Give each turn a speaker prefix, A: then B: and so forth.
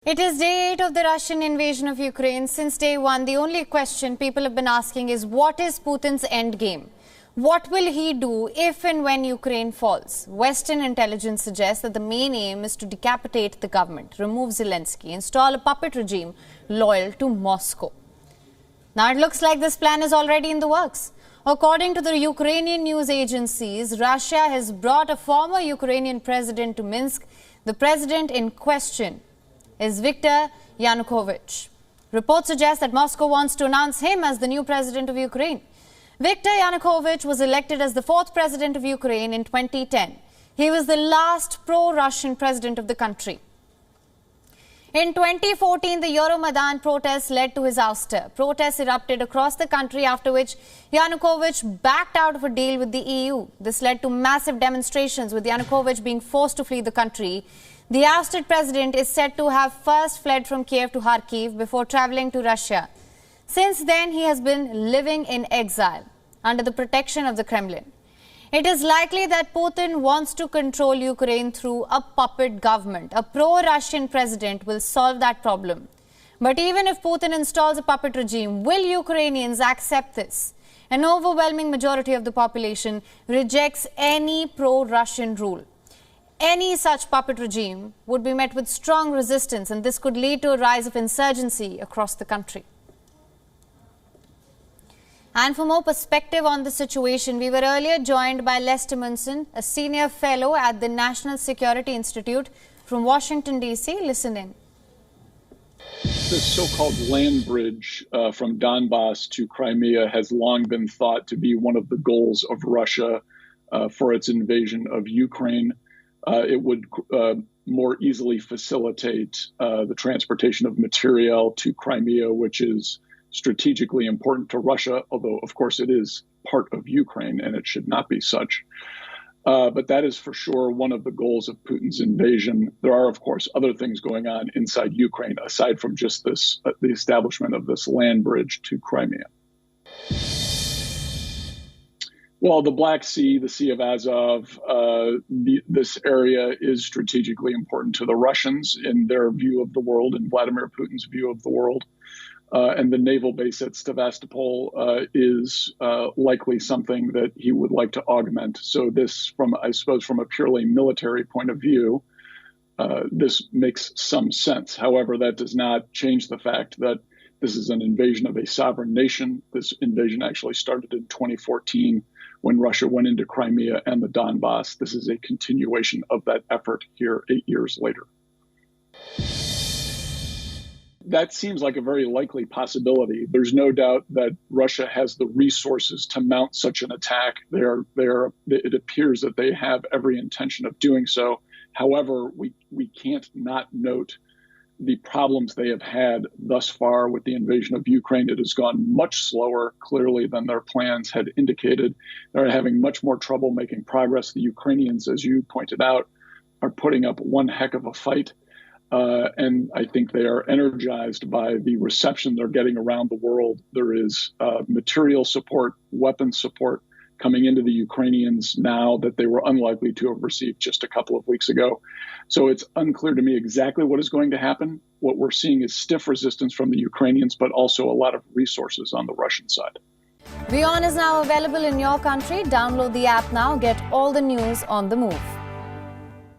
A: It is day 8 of the Russian invasion of Ukraine. Since day one, the only question people have been asking is, what is Putin's endgame? What will he do if and when Ukraine falls? Western intelligence suggests that the main aim is to decapitate the government, remove Zelensky, install a puppet regime loyal to Moscow. Now, it looks like this plan is already in the works. According to the Ukrainian news agencies, Russia has brought a former Ukrainian president to Minsk. The president in question is Viktor Yanukovych. Reports suggest that Moscow wants to announce him as the new president of Ukraine. Viktor Yanukovych was elected as the fourth president of Ukraine in 2010. He was the last pro-Russian president of the country. In 2014, the Euromaidan protests led to his ouster. Protests erupted across the country, after which Yanukovych backed out of a deal with the EU. This led to massive demonstrations, with Yanukovych being forced to flee the country. The ousted president is said to have first fled from Kiev to Kharkiv before traveling to Russia. Since then, he has been living in exile under the protection of the Kremlin. It is likely that Putin wants to control Ukraine through a puppet government. A pro-Russian president will solve that problem. But even if Putin installs a puppet regime, will Ukrainians accept this? An overwhelming majority of the population rejects any pro-Russian rule. Any such puppet regime would be met with strong resistance, and this could lead to a rise of insurgency across the country. And for more perspective on the situation, we were earlier joined by Lester Munson, a senior fellow at the National Security Institute from Washington, D.C. Listen in.
B: This so-called land bridge from Donbass to Crimea has long been thought to be one of the goals of Russia for its invasion of Ukraine. It would more easily facilitate the transportation of material to Crimea, which is strategically important to Russia, although, of course, it is part of Ukraine and it should not be such. But that is for sure one of the goals of Putin's invasion. There are, of course, other things going on inside Ukraine, aside from just this, the establishment of this land bridge to Crimea. Well, the Black Sea, the Sea of Azov, this area is strategically important to the Russians in their view of the world, in Vladimir Putin's view of the world. And the naval base at Sevastopol is likely something that he would like to augment. So this, I suppose, from a purely military point of view, this makes some sense. However, that does not change the fact that this is an invasion of a sovereign nation. This invasion actually started in 2014 when Russia went into Crimea and the Donbass. This is a continuation of that effort here 8 years later. That seems like a very likely possibility. There's no doubt that Russia has the resources to mount such an attack. It appears that they have every intention of doing so. However, we can't not note the problems they have had thus far with the invasion of Ukraine. It has gone much slower, clearly, than their plans had indicated. They're having much more trouble making progress. The Ukrainians, as you pointed out, are putting up one heck of a fight. And I think they are energized by the reception they're getting around the world. There is material support, weapons support coming into the Ukrainians now that they were unlikely to have received just a couple of weeks ago. So it's unclear to me exactly what is going to happen. What we're seeing is stiff resistance from the Ukrainians, but also a lot of resources on the Russian side.
A: WION is now available in your country. Download the app now. Get all the news on the move.